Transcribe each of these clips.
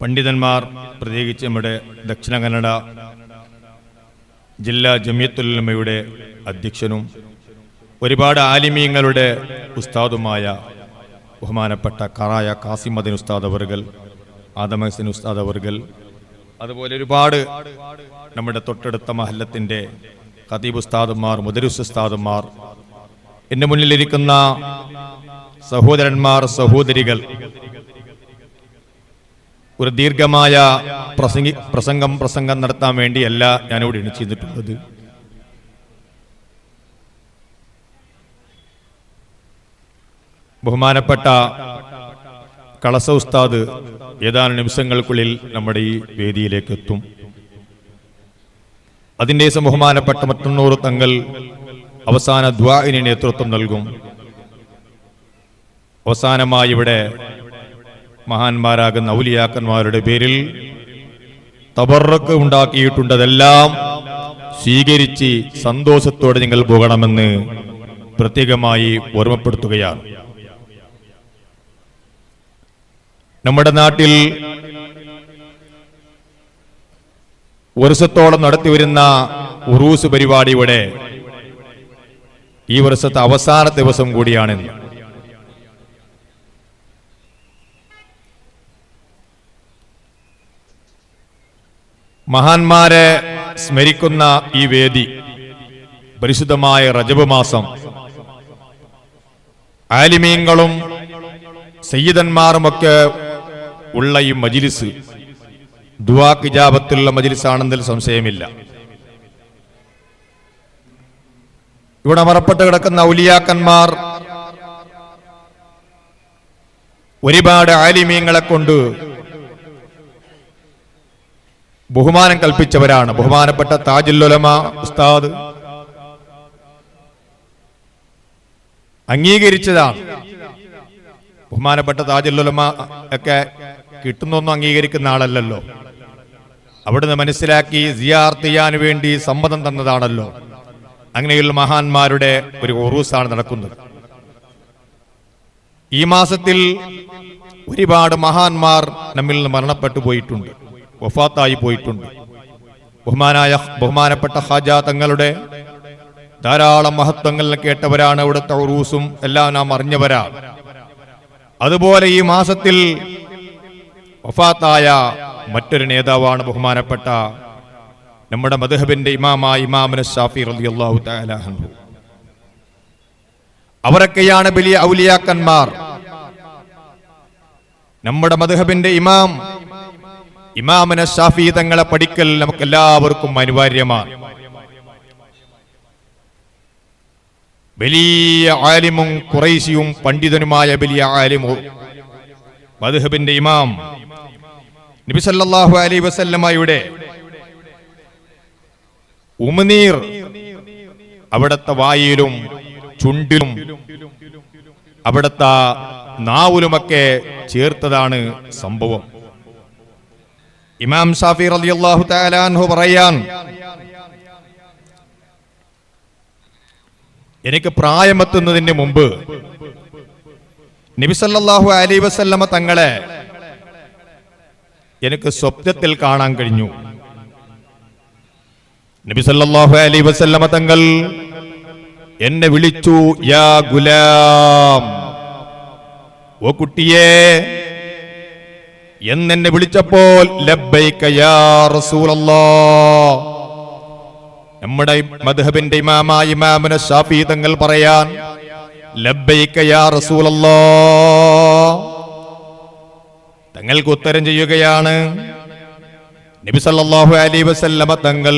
പണ്ഡിതന്മാർ, പ്രത്യേകിച്ച് നമ്മുടെ ദക്ഷിണ കന്നഡ ജില്ലാ ജമിയത്തുൽ ഉലമയുടെ അധ്യക്ഷനും ഒരുപാട് ആലിമീങ്ങളുടെ ഉസ്താദുമായ ബഹുമാനപ്പെട്ട കറായ കാസിമദ്ദീൻ ഉസ്താദ് അവർകൾ, ആദമഹസിൻ ഉസ്താദ് അവർകൾ, അതുപോലെ ഒരുപാട് നമ്മുടെ തൊട്ടടുത്ത മഹല്ലത്തിൻ്റെ ഖതീബ് ഉസ്താദുമാർ, മുദരിസ് ഉസ്താദുമാർ, എൻ്റെ മുന്നിലിരിക്കുന്ന സഹോദരന്മാർ, സഹോദരികൾ, ഒരു ദീർഘമായ പ്രസംഗം നടത്താൻ വേണ്ടിയല്ല ഞാനിവിടെ എണിച്ചിട്ടുള്ളത്. ബഹുമാനപ്പെട്ട കളസ ഉസ്താദ് ഏതാനും നിമിഷങ്ങൾക്കുള്ളിൽ നമ്മുടെ ഈ വേദിയിലേക്ക് എത്തും. അതിൻ്റെ ബഹുമാനപ്പെട്ട മറ്റന്നൂർ തങ്ങൾ അവസാന ദുആഇന് നേതൃത്വം നൽകും. അവസാനമായി ഇവിടെ മഹാന്മാരാകുന്ന ഔലിയാക്കന്മാരുടെ പേരിൽ തബറക്ക് ഉണ്ടാക്കിയിട്ടുണ്ട്. അതെല്ലാം സ്വീകരിച്ച് സന്തോഷത്തോടെ നിങ്ങൾ പോകണമെന്ന് പ്രത്യേകമായി ഓർമ്മപ്പെടുത്തുകയാണ്. നമ്മുടെ നാട്ടിൽ വർഷത്തോളം നടത്തിവരുന്ന ഉറൂസ് പരിപാടിയുടെ ഈ വർഷത്തെ അവസാന ദിവസം കൂടിയാണെന്ന്. മഹാന്മാരെ സ്മരിക്കുന്ന ഈ വേദി, പരിശുദ്ധമായ റജബ് മാസം, ആലിമീങ്ങളും സയ്യിദന്മാരുമൊക്കെ ഉള്ള ഈ മജ്ലിസ് ദുആക്ക് ഇജാബത്തുള്ള മജ്ലിസാണെന്നതിൽ സംശയമില്ല. ഇവിടെ അമറപ്പെട്ട് കിടക്കുന്ന ഔലിയാക്കന്മാർ ഒരുപാട് ആലിമീങ്ങളെ കൊണ്ട് ബഹുമാനം കൽപ്പിച്ചവരാണ്. ബഹുമാനപ്പെട്ട താജുൽ ഉലമ ഉസ്താദ് അംഗീകരിച്ചതാണ്. ബഹുമാനപ്പെട്ട താജുൽ ഉലമ ഒക്കെ കിട്ടുന്നൊന്നും അംഗീകരിക്കുന്ന ആളല്ലല്ലോ. അവിടുന്ന് മനസ്സിലാക്കി സിയാറത്ത് ചെയ്യാൻ വേണ്ടി സമ്മതം തന്നതാണല്ലോ. അങ്ങനെയുള്ള മഹാന്മാരുടെ ഒരു ഉറൂസാണ് നടക്കുന്നത്. ഈ മാസത്തിൽ ഒരുപാട് മഹാന്മാർ നമ്മിൽ നിന്ന് മരണപ്പെട്ടു പോയിട്ടുണ്ട്, വഫാത്തായി പോയിട്ടുണ്ട്. ബഹുമാനപ്പെട്ട ഖാജ തങ്ങളുടെ ധാരാളം മഹത്വങ്ങൾ കേട്ടവരാണ്. അവിടുത്തെ ഉറൂസും എല്ലാം നാം അറിഞ്ഞവരാണ്. അതുപോലെ ഈ മാസത്തിൽ വഫാത്തായ മറ്റൊരു നേതാവാണ് ബഹുമാനപ്പെട്ട നമ്മുടെ മദ്ഹബിന്റെ ഇമാമായ ഇമാമുന ശാഫി റളിയല്ലാഹു തആല അൻഹു. അവരൊക്കെയാണ് വലിയ ഔലിയാക്കന്മാർ. നമ്മുടെ മദ്ഹബിന്റെ ഇമാമുന ശാഫി തങ്ങളെ പഠിക്കൽ നമുക്ക് എല്ലാവർക്കും അനിവാര്യമാണ്. വലിയ ആലിമും ഖുറൈശിയും പണ്ഡിതനുമായ വലിയ ആലിമു മദ്ഹബിന്റെ ഇമാം നബി സല്ലല്ലാഹു അലൈഹി വസല്ലമയുടെ ഉമിനീർ അവിടുത്തെ വായിലും ചുണ്ടിലും അവിടുത്തെ നാവിലുമൊക്കെ ചേർത്തതാണ് സംഭവം. ഇമാം ശാഫി റളിയല്ലാഹു തആല അൻഹു പറയാൻ, എനിക്ക് പ്രായമെത്തുന്നതിന് മുമ്പ് നബി സല്ലല്ലാഹു അലൈഹി വസല്ലമ തങ്ങളെ എനിക്ക് സ്വപ്നത്തിൽ കാണാൻ കഴിഞ്ഞു. നബി സല്ലല്ലാഹു അലൈഹി വസല്ലമ തങ്ങൾ എന്നെ വിളിച്ചു, യാ ഗുലാം, ഓ കുട്ടിയേ എന്നെ വിളിച്ചപ്പോൾ ലബ്ബൈക യാ റസൂലല്ലാഹ്. നമ്മുടെ മദ്ഹബിന്റെ ഇമാമായ ഇമാമുന ശാഫി തങ്ങൾ പറയാൻ, ലബ്ബൈക യാ റസൂലല്ലാഹ്. തങ്ങൾക്ക് ഉത്തരം ചെയ്യുകയാണ്. നബി സല്ലല്ലാഹു അലൈഹി വസല്ലമ തങ്ങൾ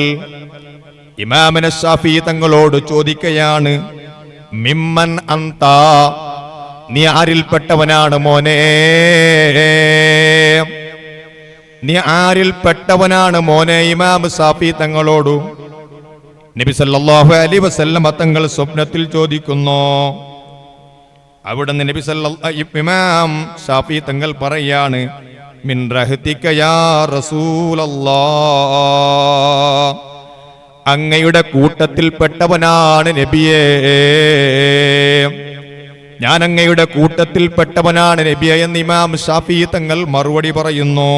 ഇമാമുന ശാഫി തങ്ങളോട് ചോദിക്കുകയാണ്, മിമ്മൻ അന്ത, നീ ആരിൽപ്പെട്ടവനാണ് മോനെ? നീ ആരിൽപ്പെട്ടവനാണ് മോനെ? ഇമാം ശാഫി തങ്ങളോട് നബി സല്ലല്ലാഹു അലൈഹി വസല്ലമ തങ്ങൾ സ്വപ്നത്തിൽ ചോദിക്കുന്നു. അവിടുന്ന് നബി ഇമാം ശാഫി തങ്ങൾ പറയാണ്, മിൻ റഹ്തിക യാ റസൂലല്ലാഹ്, അങ്ങയുടെ കൂട്ടത്തിൽപ്പെട്ടവനാണ് നബിയേ. ഞാൻ അങ്ങയുടെ കൂട്ടത്തിൽപ്പെട്ടവനാണ് നബിയെ എന്ന് ഇമാം ഷാഫി തങ്ങൾ മറുപടി പറയുന്നു.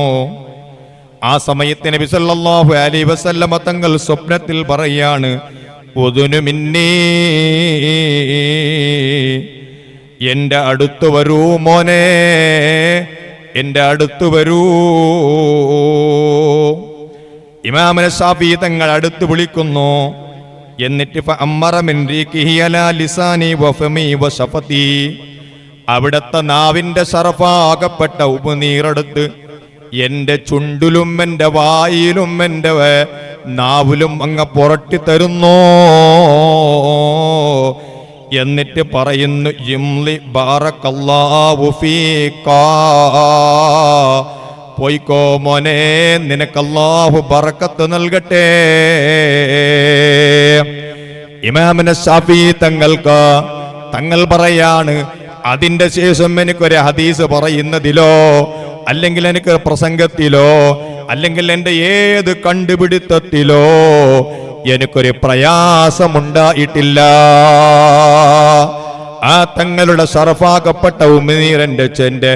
ആ സമയത്ത് നബി സല്ലല്ലാഹു അലൈഹി വസല്ലമ തങ്ങൾ സ്വപ്നത്തിൽ പറയാണ്, ഉദുനു മിന്നീ, എന്റെ അടുത്ത് വരൂ മോനെ, എന്റെ അടുത്ത് വരൂ. ഇമാം ഷാഫി തങ്ങൾ അടുത്ത് വിളിക്കുന്നു. എന്നിട്ട് അവിടത്തെ നാവിന്റെ ശറഫാകപ്പെട്ട ഉപനീറെടുത്ത് എന്റെ ചുണ്ടിലും എന്റെ വായിലും എന്റെ നാവിലും അങ്ങ് പുരട്ടി തരുന്നു. എന്നിട്ട് പറയുന്നു, യിംലി ബാറക്കല്ലാഹു ഫീകാ, പോയിക്കോ മോനെ, നിനക്കല്ലാഹു ബറക്കത്ത് നൽകട്ടെ. ഇമാം ഷാഫി തങ്ങൾ പറയാണ്, അതിന്റെ ശേഷം എനിക്കൊരു ഹദീസ് പറയുന്നതിലോ അല്ലെങ്കിൽ എനിക്ക് പ്രസംഗത്തിലോ അല്ലെങ്കിൽ എൻ്റെ ഏത് കണ്ടുപിടുത്തത്തിലോ എനിക്കൊരു പ്രയാസമുണ്ടായിട്ടില്ല. ആ തങ്ങളുടെ ശറഫാകപ്പെട്ട ഉമിനീർ എൻ്റെ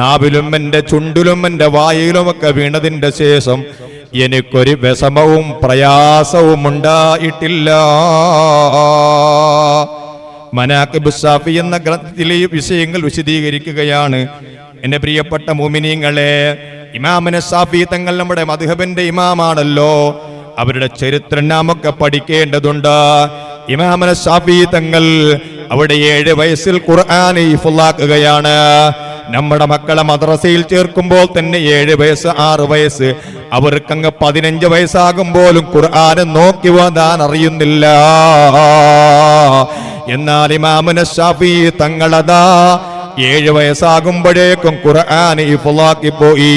നാവിലും എൻ്റെ ചുണ്ടിലും എൻ്റെ വായിലുമൊക്കെ വീണതിൻ്റെ ശേഷം എനിക്കൊരു വിഷമവും പ്രയാസവും ഉണ്ടായിട്ടില്ല. മനാഖിബ് ഷാഫി എന്ന ഗ്രന്ഥത്തിലെ വിഷയങ്ങൾ വിശദീകരിക്കുകയാണ്. എൻ്റെ പ്രിയപ്പെട്ട മുഅ്മിനീങ്ങളെ, ഇമാം ഷാഫി തങ്ങൾ നമ്മുടെ മദ്ഹബിന്റെ ഇമാമാണല്ലോ. അവരുടെ ചരിത്രം നാമൊക്കെ പഠിക്കേണ്ടതുണ്ട്. ഇമാം ഷാഫി തങ്ങൾ അവിടെ 7 വയസ്സിൽ ഖുർആൻ ഹിഫ്ളാക്കുകയാണ്. നമ്മുടെ മക്കളെ മദ്രസയിൽ ചേർക്കുമ്പോൾ തന്നെ 7 വയസ്സ് 6 വയസ്സ്, അവർക്കങ്ങ് 15 വയസ്സാകുമ്പോഴും ഖുർആൻ നോക്കി ഓതാൻ അറിയുന്നില്ല. എന്നാൽ ഇമാം ഷാഫി തങ്ങളതാ 7 വയസ്സാകുമ്പോഴേക്കും ഖുർആൻ ഹിഫ്ളാക്കി പോയി.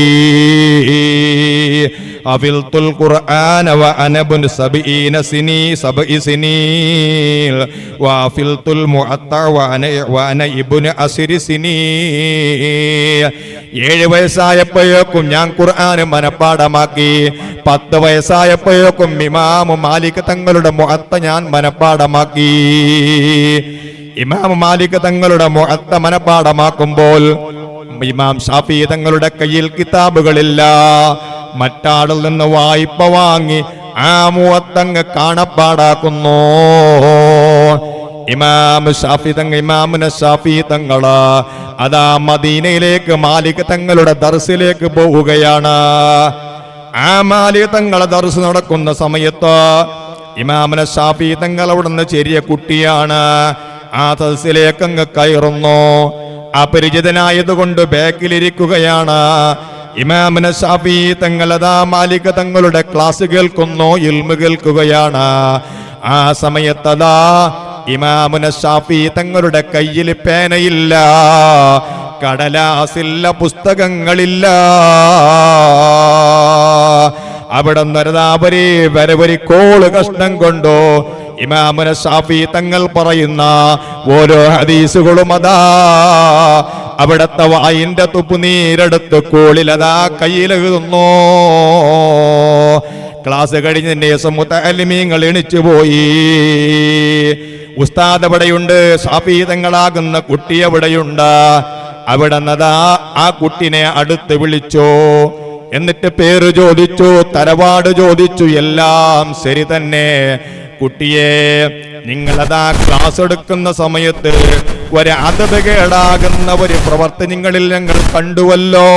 അഫിൽതുൽ ഖുർആന വ അനബുൻ 70 സിനീൻ വഅഫിൽതുൽ മുഅത്ത വ അന ഇബ്നു 10 സിനീൻ. 7 വയസ്സായപ്പോഴേക്കും ഞാൻ ഖുർആൻ മനപ്പാഠമാക്കി. 10 വയസ്സായപ്പോഴേക്കും ഇമാം മാലിക് തങ്ങളുടെ മുഅത്ത ഞാൻ മനപ്പാഠമാക്കി. ഇമാം മാലിക് തങ്ങളുടെ മുഅത്ത മനപ്പാഠമാക്കുമ്പോൾ ഇമാം ഷാഫി തങ്ങളുടെ കയ്യിൽ കിതാബുകളില്ല. മറ്റാളിൽ നിന്ന് വായ്പ വാങ്ങി ആ മുഅത്തങ്ങ് കാണപ്പാടാക്കുന്നു. ഇമാം ഷാഫി തങ്ങള് അതാ മദീനയിലേക്ക് മാലിക് തങ്ങളുടെ ദർസിലേക്ക് പോവുകയാണ്. ആ മാലിക് തങ്ങളെ ദർസ് നടക്കുന്ന സമയത്ത് ഇമാം ഷാഫി തങ്ങൾ അവിടുന്ന് ചെറിയ കുട്ടിയാണ്. ആ ദർസിലേക്ക് അങ്ങ് കയറുന്നു. അപരിചിതനായതുകൊണ്ട് ബാക്കിലിരിക്കുകയാണ്. ഇമാം ഷാഫി തങ്ങൾ അതാ മാലിക് തങ്ങളുടെ ക്ലാസ് കേൾക്കുന്നു, ഇൽമു കേൾക്കുകയാണ്. ആ സമയത്തതാ ഇമാം ഷാഫി തങ്ങളുടെ കയ്യിൽ പേനയില്ല, കടലാസില്ല, പുസ്തകങ്ങളില്ല. അവിടെ വരവരി കോള് കഷ്ണം കൊണ്ടോ ഇമാം ഷാഫി തങ്ങൾ പറയുന്ന ഓരോ ഹദീസുകളും അതാ അവിടത്തെ വായിന്റെ തുപ്പുനീരെടുത്ത് കോളിലതാ കയ്യിലെഴുതുന്നു. ക്ലാസ് കഴിഞ്ഞതിന്റെ ശേഷം മുതഅല്ലിമീങ്ങൾ എണിച്ചു പോയി. ഉസ്താദ് എവിടെയുണ്ട്? ഷാഫി തങ്ങളാകുന്ന കുട്ടി എവിടെയുണ്ട്? അവിടെ നദാ ആ കുട്ടിനെ അടുത്ത് വിളിച്ചു. എന്നിട്ട് പേര് ചോദിച്ചു, തറവാട് ചോദിച്ചു, എല്ലാം ശരി തന്നെ. കുട്ടിയെ, നിങ്ങളതാ ക്ലാസ് എടുക്കുന്ന സമയത്ത് ഒരു അദബകേടാകുന്ന ഒരു പ്രവർത്തി നിങ്ങളിൽ ഞങ്ങൾ കണ്ടുവല്ലോ.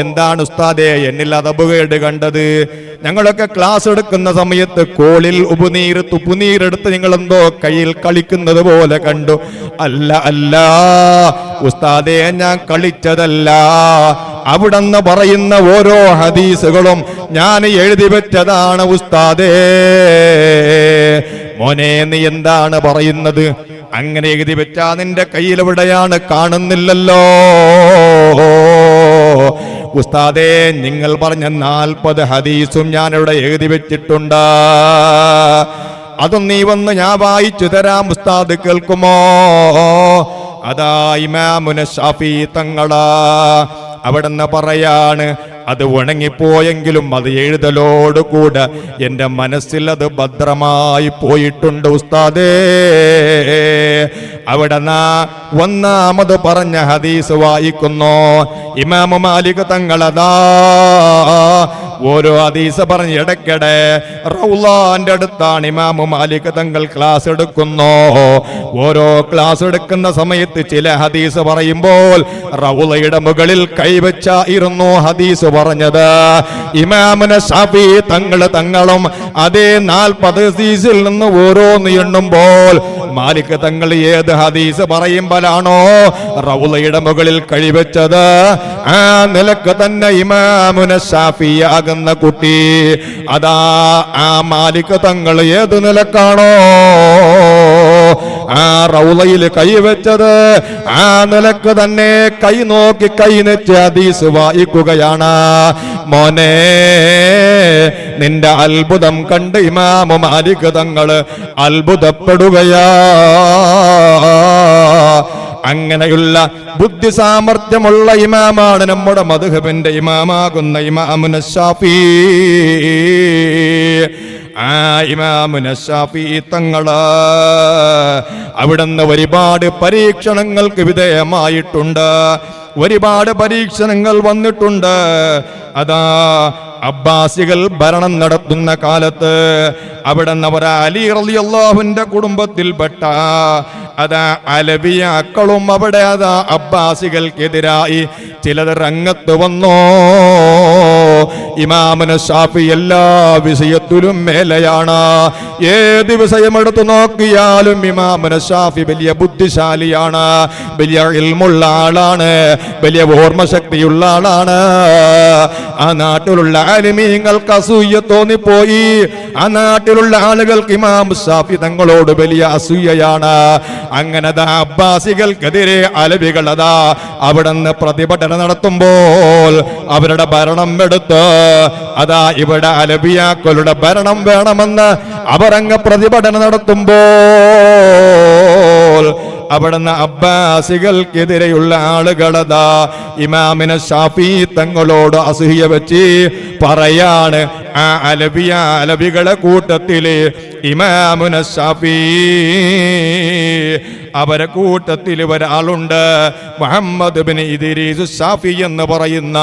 എന്താണ് ഉസ്താദേ എന്നിൽ അദബകേട് കണ്ടത്? ഞങ്ങളൊക്കെ ക്ലാസ് എടുക്കുന്ന സമയത്ത് കോളിൽ തുപ്പുനീരെടുത്ത് നിങ്ങൾ എന്തോ കയ്യിൽ കളിക്കുന്നത് പോലെ കണ്ടു. അല്ല ഉസ്താദേ, ഞാൻ കളിച്ചതല്ല. അവിടെന്ന് പറയുന്ന ഓരോ ഹദീസുകളും ഞാൻ എഴുതി വെച്ചതാണ് ഉസ്താദേ. മോനെ, നീ എന്താണ് പറയുന്നത്? അങ്ങനെ എഴുതി വെച്ചാ നിന്റെ കയ്യിൽ എവിടെയാണ്? കാണുന്നില്ലല്ലോ. ഉസ്താദേ, നിങ്ങൾ പറഞ്ഞ 40 ഹദീസും ഞാനിവിടെ എഴുതി വെച്ചിട്ടുണ്ട്. അതും നീ വന്ന് ഞാൻ വായിച്ചു തരാം, ഉസ്താദ് കേൾക്കുമോ? അതാ ഇമാം ഷാഫി തങ്ങള് അവിടുന്ന് പറയാണ്, അത് ഉണങ്ങിപ്പോയെങ്കിലും അത് എഴുതലോടുകൂടെ എൻ്റെ മനസ്സിൽ അത് ഭദ്രമായി പോയിട്ടുണ്ട് ഉസ്താദേ. അവിടെ ഒന്നാമത് പറഞ്ഞ ഹദീസ് വായിക്കുന്നു. ഇമാം മാലിക് തങ്ങളതാ ഓരോ ഹദീസ് പറഞ്ഞ് ഇടയ്ക്കിടെ റൗളാന്റെ അടുത്താണ് ഇമാം മാലിക് തങ്ങൾ ക്ലാസ് എടുക്കുന്നു. ഓരോ ക്ലാസ് എടുക്കുന്ന സമയത്ത് ചില ഹദീസ് പറയുമ്പോൾ റൗളയുടെ മുകളിൽ കൈവച്ചായിരുന്നു ഹദീസ് പറഞ്ഞത്. ഇമാമുന ശാഫി തങ്ങളും അതേ 40 ഹദീസിൽ നിന്ന് ഓരോന്ന് എണ്ണുമ്പോൾ മാലിക് തങ്ങൾ ഏത് ഹദീസ് പറയുമ്പോഴാണോ റൗളയുടെ മുകളിൽ കഴിവെച്ചത്, ആ നിലക്ക് തന്നെ ഇമാമുന ശാഫി ആകുന്ന കുട്ടി അതാ ആ മാലിക് തങ്ങൾ ഏത് നിലക്കാണോ ആ റൗളയിൽ കൈവെച്ചത്, ആ നിലക്ക് തന്നെ കൈ നോക്കി കൈ നെച്ച് ഹദീസ് വായിക്കുകയാണ്. മോനെ, നിന്റെ അത്ഭുതം കണ്ട് ഇമാം മാലിക് തങ്ങൾ അത്ഭുതപ്പെടുകയാ. അങ്ങനെയുള്ള ബുദ്ധി സാമർഥ്യമുള്ള ഇമാമാണ് നമ്മുടെ മദ്ഹബിന്റെ ഇമാമാകുന്ന ഇമാമുന ശാഫി. ആ ഇമാമുന ശാഫി തങ്ങള് അവിടുന്ന് ഒരുപാട് പരീക്ഷണങ്ങൾക്ക് വിധേയമായിട്ടുണ്ട്, ഒരുപാട് പരീക്ഷണങ്ങൾ വന്നിട്ടുണ്ട്. അതാ അബ്ബാസികൾ ഭരണം നടത്തുന്ന കാലത്ത് അവിടുന്ന് ഒരു അലി റളിയല്ലാഹുവിന്റെ കുടുംബത്തിൽപ്പെട്ട അതാ അലവിയാക്കളും അവിടെ അതാ അബ്ബാസികൾക്കെതിരായി ചിലത് രംഗത്ത് വന്നോ. ഇമാമുന ശാഫി എല്ലാ വിഷയത്തിലും മേലെയാണ്. ഏത് വിഷയമെടുത്തു നോക്കിയാലും ഇമാമുന ശാഫി വലിയ ബുദ്ധിശാലിയാണ്, വലിയ ഇൽമുള്ള ആളാണ്, വലിയ ഓർമ്മശക്തിയുള്ള ആളാണ്. ആ നാട്ടിലുള്ള ആലിമീങ്ങൾക്ക് അസൂയ തോന്നിപ്പോയി. ആ നാട്ടിലുള്ള ആളുകൾക്ക് ഇമാം ശാഫി തങ്ങളോട് വലിയ അസൂയയാണ്. അങ്ങനെ അബ്ബാസികൾക്കെതിരെ അലവികൾ അതാ അവിടുന്ന് പ്രതിഭടന നടത്തുമ്പോൾ അവരുടെ ഭരണം എടുത്ത് അതാ ഇവിടെ അലബിയാക്കളുടെ ഭരണം വേണമെന്ന് അവരങ്ങ് പ്രതിഭടന നടത്തുമ്പോൾ അവിടുന്ന് അബ്ബാസികൾക്കെതിരെയുള്ള ആളുകളതാ ഇമാമിന ശാഫി തങ്ങളോട് അസൂയ വെച്ച് പറയാണ്. ആ അലവികളെ കൂട്ടത്തില് ഇമാമുന ശാഫി അവരെ കൂട്ടത്തിൽ ഒരാളുണ്ട്, മുഹമ്മദ് ബിൻ ഇദ്രീസ് ശാഫി എന്ന് പറയുന്ന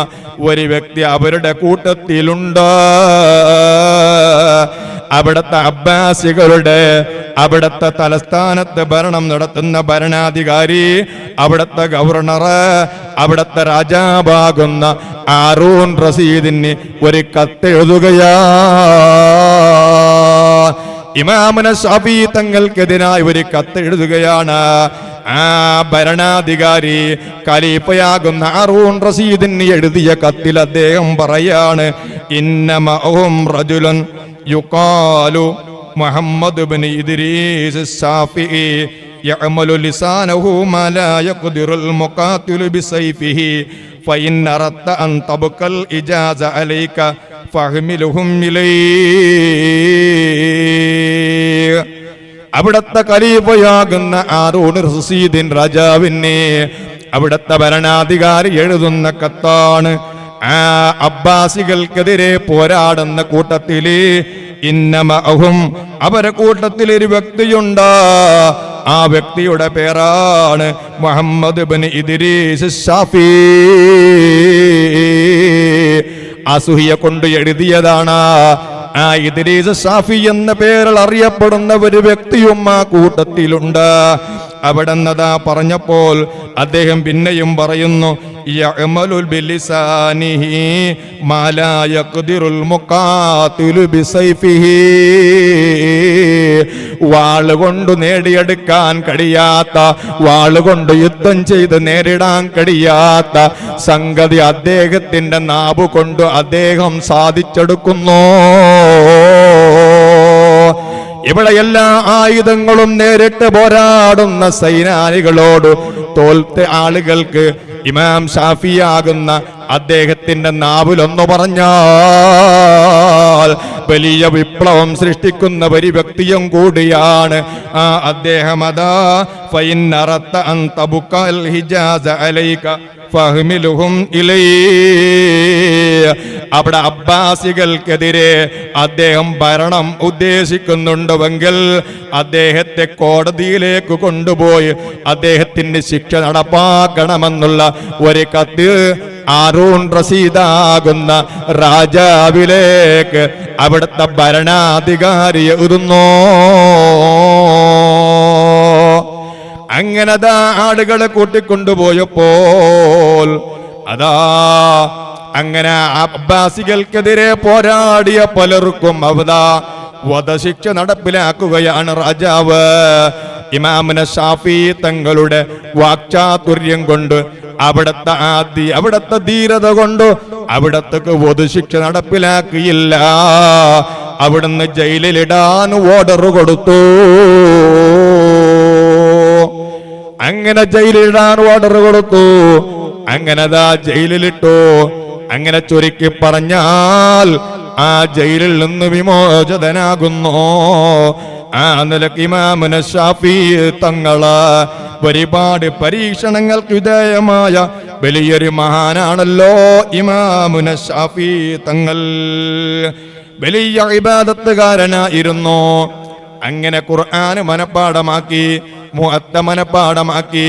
ഒരു വ്യക്തി അവരുടെ കൂട്ടത്തിലുണ്ട്. അവിടുത്തെ അബ്ബാസികളുടെ അവിടുത്തെ തലസ്ഥാനത്ത് ഭരണം നടത്തുന്ന ഭരണാധികാരി, അവിടുത്തെ ഗവർണർ, അവിടുത്തെ രാജാവാകുന്ന ഹാറൂൻ റഷീദിന് ഒരു കത്തെഴുതുകയാ. ഇമാമുന ശാഫി തങ്ങൾക്കെതിരായി ഒരു കത്തെഴുതുകയാണ്. ആ ഭരണാധികാരി ഖലീഫയാകുന്ന ഹാറൂൻ റഷീദിന് എഴുതിയ കത്തിൽ അദ്ദേഹം പറയാണ്, ഇന്നമഅഹും റജുലൻ യുഖാലു മുഹമ്മദ് ബിൻ ഇദ്രീസ് ശാഫിഈ യഅമലു ലിസാനഹു മാ ലാ യഖ്ദിറുൽ മുഖാതിലു ബിസൈഫിഹി ഫഇൻ അറദ്ത അൻ തബ്ഖൽ ഇജാസ അലൈക ഫഹ്മിലുഹും ഇലൈഹി. അവിടുത്തെ ഖലീഫയാകുന്ന ഹാറൂൻ റഷീദിൻ രാജാവിനെ അവിടുത്തെ ഭരണാധികാരി എഴുതുന്ന കത്താണ്. ആ അബ്ബാസികൾക്കെതിരെ പോരാടുന്ന കൂട്ടത്തില് ഇന്നമഅഹും അവരെ കൂട്ടത്തിൽ ഒരു വ്യക്തിയുണ്ട്. ആ വ്യക്തിയുടെ പേരാണ് മുഹമ്മദ് ബിൻ ഇദ്രീസ് ശാഫി. അസൂയ കൊണ്ട് എഴുതിയതാണ്. ആ ഇദ്രീസ് ശാഫി എന്ന പേരിൽ അറിയപ്പെടുന്ന ഒരു വ്യക്തിയും ആ കൂട്ടത്തിലുണ്ട്. അവിടെന്നതാ പറഞ്ഞപ്പോൾ അദ്ദേഹം പിന്നെയും പറയുന്നു, യഅമലുൽ ബിലിസാനിഹി മാ ലാ യഖ്ദിറുൽ മുഖാതിലു ബിസൈഫിഹി. വാളുകൊണ്ട് നേടിയെടുക്കാൻ കഴിയാത്ത, വാളുകൊണ്ട് യുദ്ധം ചെയ്ത് നേരിടാൻ കഴിയാത്ത സംഗതി അദ്ദേഹത്തിന്റെ നാവ് കൊണ്ട് അദ്ദേഹം സാധിച്ചെടുക്കുന്നു. ഇവിടെ എല്ലാ ആയുധങ്ങളും നേരിട്ട് പോരാടുന്ന സൈനാനികളോട് തോൽത്ത ആളുകൾക്ക് ഇമാം ഷാഫിയാകുന്ന അദ്ദേഹത്തിന്റെ നാവിലൊന്നു പറഞ്ഞാൽ വലിയ വിപ്ലവം സൃഷ്ടിക്കുന്ന ഒരു വ്യക്തിയും കൂടിയാണ് ആ അദ്ദേഹം. അതാ ഫഇൻ അറദ്ത അൻ തബ്ഖൽ ഹിജാസ അലൈക ഫഹ്മിലുഹും ഇലൈ. അവിടെ അബ്ബാസികൾക്കെതിരെ അദ്ദേഹം ഭരണം ഉദ്ദേശിക്കുന്നുണ്ടെങ്കിൽ അദ്ദേഹത്തെ കോടതിയിലേക്ക് കൊണ്ടുപോയി അദ്ദേഹത്തിന്റെ ശിക്ഷ നടപ്പാക്കണമെന്നുള്ള ഒരു കത്ത് ഹാറൂൻ റഷീദാകുന്ന രാജാവിലേക്ക് അവിടുത്തെ ഭരണാധികാരി എഴുതുന്നു. അങ്ങനെ ആളുകളെ കൂട്ടിക്കൊണ്ടുപോയപ്പോൾ അതാ അങ്ങനെ അബ്ബാസികൾക്കെതിരെ പോരാടിയ പലർക്കും അവതാ വധശിക്ഷ നടപ്പിലാക്കുകയാണ് രാജാവ്. ഇമാമുന ഷാഫി തങ്ങളുടെ വാക്ചാതുര്യം കൊണ്ട് അവിടത്തെ ധീരത കൊണ്ട് അവിടത്തേക്ക് വധശിക്ഷ നടപ്പിലാക്കിയില്ല. അവിടുന്ന് ജയിലിലിടാൻ ഓർഡർ കൊടുത്തു. അങ്ങനെ ജയിലിലിടാൻ ഓർഡർ കൊടുത്തു. അങ്ങനെ ജയിലിലിട്ടു. അങ്ങനെ ചുരുക്കി പറഞ്ഞാൽ ആ ജയിലിൽ നിന്ന് വിമോചിതനാകുന്നു. ആ നിലക്ക് ഇമാമുന ഷാഫി തങ്ങള് ഒരുപാട് പരീക്ഷണങ്ങൾക്ക് വിധേയമായ വലിയൊരു മഹാനാണല്ലോ ഇമാമുന ഷാഫി തങ്ങൾ. വലിയ ഇബാദത്തുകാരനായിരുന്നു. അങ്ങനെ ഖുർആൻ മനപ്പാടമാക്കി, മുഅത്ത മനപ്പാടമാക്കി.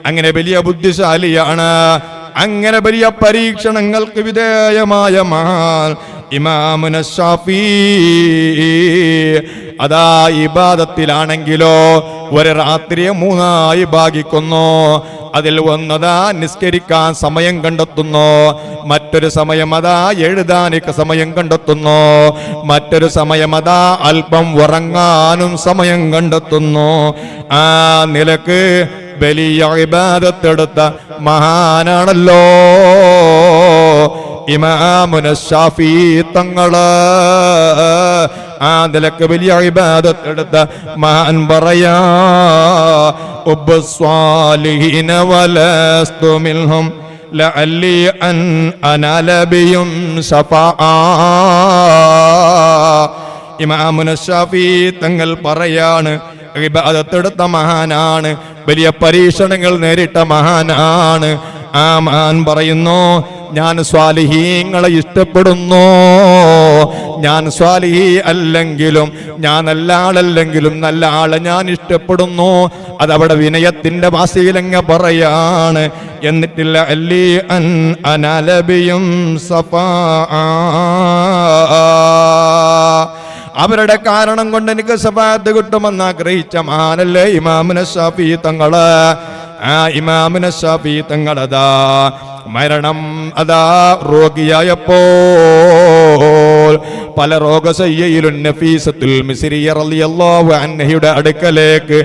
അങ്ങനെ വലിയ ബുദ്ധിശാലിയാണ്. അങ്ങനെ വലിയ പരീക്ഷണങ്ങൾക്ക് വിധേയമായ മഹാൻ ഇമാമുന ഷാഫി. അതാ ഇബാദത്തിലാണെങ്കിലോ ഒരു രാത്രിയെ 3 ഭാഗിക്കുന്നു. അതിൽ ഒന്നതാ നിസ്കരിക്കാൻ സമയം കണ്ടെത്തുന്നു, മറ്റൊരു സമയം അതാ എഴുതാനൊക്കെ സമയം കണ്ടെത്തുന്നു, മറ്റൊരു സമയം അതാ അല്പം ഉറങ്ങാനും സമയം കണ്ടെത്തുന്നു. ആ നിലക്ക് വലിയ ഇബാദത്തെടുത്ത മഹാനാണല്ലോ ഇമാമുന ഷാഫി തങ്ങള്. ആ നിലക്ക് വലിയ ഇബാദത്തെടുത്ത മഹാൻ പറയാ ഉബ്സ്വാലിഹീന വലസ്തു മിൻഹും ലഅല്ലി അൻ അനാല ബിയും ശഫാഅ. ഇമാമുന ഷാഫി തങ്ങൾ പറയാണ് ഇബാദത്തെടുത്ത മഹാനാണ്, വലിയ പരീക്ഷണങ്ങൾ നേരിട്ട മഹാനാണ്. ആ മഹാൻ പറയുന്നു, ഞാൻ സ്വാലിഹീങ്ങളെ ഇഷ്ടപ്പെടുന്നു. ഞാൻ സ്വാലിഹി അല്ലെങ്കിലും, ഞാൻ നല്ല ആളല്ലെങ്കിലും നല്ല ആളെ ഞാൻ ഇഷ്ടപ്പെടുന്നു. അതവിടെ വിനയത്തിന്റെ ഭാഷയിലങ്ങ പറയാണ്. എന്നിട്ടില്ല അല്ലി അൻ അനലബിയും സഫാ. അവരുടെ കാരണം കൊണ്ട് എനിക്ക് സഫാത്ത് കിട്ടുമെന്ന് ആഗ്രഹിച്ച മഹാനല്ലേ ഇമാമുന ഷാഫി തങ്ങള്. ആ ഇമാമുന ഷാഫി തങ്ങളതാ മരണം അതാ രോഗിയായപ്പോൾ പല രോഗശയ്യയിലും നഫീസത്തുൽ മിസ്രിയ റളിയല്ലാഹു അൻഹയുടെ അടുക്കലേക്ക്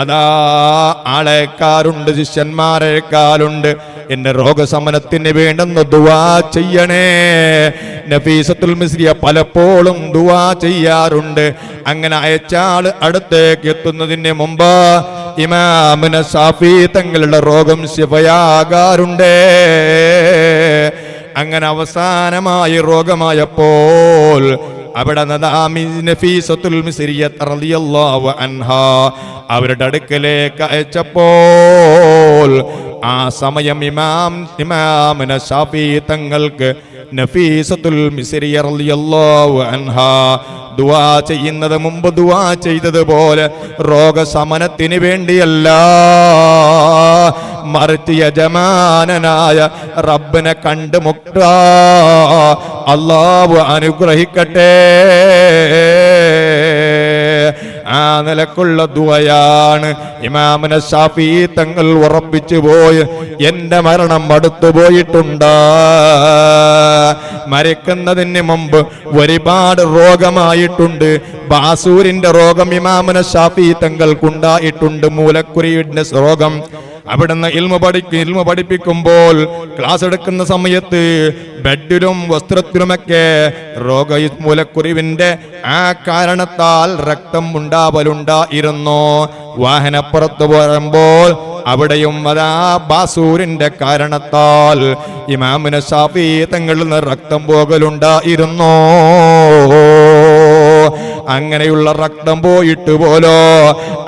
അതാ ആളെക്കാരുണ്ട്, ശിഷ്യന്മാരെക്കാളുണ്ട്. എന്റെ രോഗശമനത്തിന് വേണ്ടെന്ന് ദുആ ചെയ്യണേ. നഫീസത്തുൽ മിസ്രിയ പലപ്പോഴും ദുആ ചെയ്യാറുണ്ട്. അങ്ങനെ അയച്ചാൾ അടുത്തേക്ക് എത്തുന്നതിന് മുമ്പ് ഇമാമുന ഷാഫി തങ്ങളുടെ രോഗം ശിഫയാകാറുണ്ട്. അങ്ങനെ അവസാനമായി രോഗമായപ്പോൾ അവിടെ നഫീസത്തുൽ മിസ്രിയ റളിയല്ലാഹു അൻഹാ അവരുടെ അടുക്കലേക്ക് അയച്ചപ്പോൾ ആ സമയം ഇമാമുന ഷാഫി തങ്ങൾക്ക് നഫീസത്തുൽ മിസ്രിയ റളിയല്ലാഹു അൻഹാ ദുആ ചെയ്യുന്നത് മുമ്പ് ദുആ ചെയ്തതുപോലെ രോഗശമനത്തിന് വേണ്ടിയല്ല, മറിച്ച് യജമാനനായ റബ്ബിനെ കണ്ടുമുട്ട അല്ലാഹു അനുഗ്രഹിക്കട്ടെ. ആ നിലക്കുള്ള ദുആയാണ് ഇമാമുന ഷാഫി തങ്ങൾ ഉറപ്പിച്ചു പോയി. എന്റെ മരണം അടുത്തു പോയിട്ടുണ്ട്. മരിക്കുന്നതിന് മുമ്പ് ഒരുപാട് രോഗമായിട്ടുണ്ട്. ബാസൂരിന്റെ രോഗം ഇമാമുന ഷാഫി തങ്ങൾക്കുണ്ടായിട്ടുണ്ട്, മൂലക്കുരിയുടെ രോഗം. അവിടുന്ന് ഇൽമു പഠിപ്പിക്കുമ്പോൾ ക്ലാസ് എടുക്കുന്ന സമയത്ത് ബെഡിലും വസ്ത്രത്തിലുമൊക്കെ മൂലക്കുരുവിന്റെ ആ കാരണത്താൽ രക്തം ഉണ്ടാവലുണ്ടായിരുന്നു. വാഹനപ്പുറത്ത് പോകുമ്പോൾ അവിടെയും അതാ ബാസൂരിന്റെ കാരണത്താൽ ഇമാമുന ഷാഫി തങ്ങളിൽ നിന്ന് രക്തം പോകലുണ്ടായിരുന്നു. അങ്ങനെയുള്ള രക്തം പോയിട്ട് പോലോ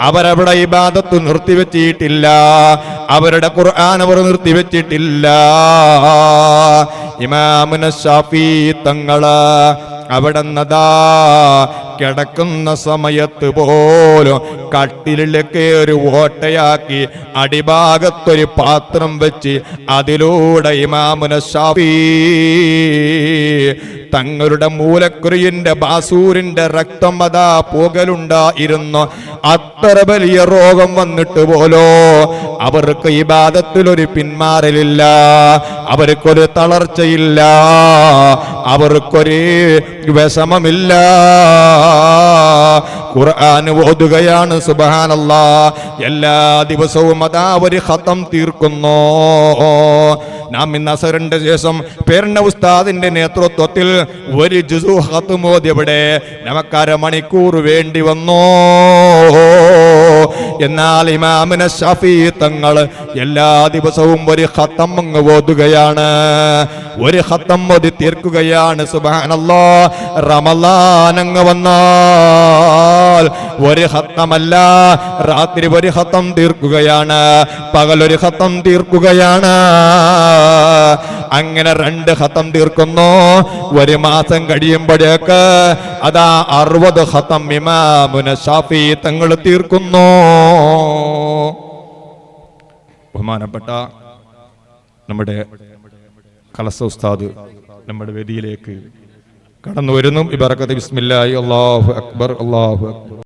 അവരവിടെ ഇബാദത്ത് നിർത്തിവെച്ചിട്ടില്ല. അവരുടെ ഖുർആൻ അവർ നിർത്തിവെച്ചിട്ടില്ല. ഇമാമുന ശാഫി തങ്ങള് അവിടെന്നതാ കിടക്കുന്ന സമയത്ത് പോലും കട്ടിലിലേക്ക് ഒരു ഓട്ടയാക്കി അടിഭാഗത്തൊരു പാത്രം വെച്ച് അതിലൂടെ ഇമാമുന ശാഫി തങ്ങളുടെ മൂലക്കുറിയിന്റെ ബാസൂരിന്റെ രക്തം അതാ പോകലുണ്ടായിരുന്നു. അത്ര വലിയ രോഗം വന്നിട്ട് പോലോ അവർക്ക് ഇബാദത്തിലൊരു പിന്മാറലില്ല, അവർക്കൊരു തളർച്ചയില്ല, അവർക്കൊരു വിഷമമില്ല. ഖുർആൻ ഓതുകയാണ്. സുബ്ഹാനല്ലാഹ്. എല്ലാ ദിവസവും അതാ ഒരു ഖതം തീർക്കുന്നു. നാം ഇന്ന് അസറിന്റെ ശേഷം പേരണ ഉസ്താദിന്റെ നേതൃത്വത്തിൽ ഒരു ജുസു ഖതം ഓതിയവിടെ നമുക്ക് അരമണിക്കൂർ വേണ്ടി വന്നു. എന്നാൽ ഇമാമുന ശാഫി തങ്ങൾ എല്ലാ ദിവസവും ഒരു ഖതം അങ്ങ് ഓതുകയാണ്, ഒരു ഖതം ഓതി തീർക്കുകയാണ്. സുബ്ഹാനല്ലാഹ്. റമളാൻ അങ്ങ് വന്നാൽ ഒരു ഖതമല്ല, രാത്രി ഒരു ഖതം തീർക്കുകയാണ്, പകലൊരു ഖതം തീർക്കുകയാണ്. അങ്ങനെ 2 ഖതം തീർക്കുന്നു. ഒരു മാസം കഴിയുമ്പോഴേക്ക് അതാ 60 ഖതം ഇമാമുന ശാഫി തങ്ങൾ തീർക്കുന്നു. ബഹുമാനപ്പെട്ട നമ്മുടെ ഖലസ ഉസ്താദ് നമ്മുടെ വേദിയിലേക്ക് കടന്നു വരുന്നു. ഇബറകത്ത് ബിസ്മില്ലാഹി. അല്ലാഹു അക്ബർ, അല്ലാഹു അക്ബർ.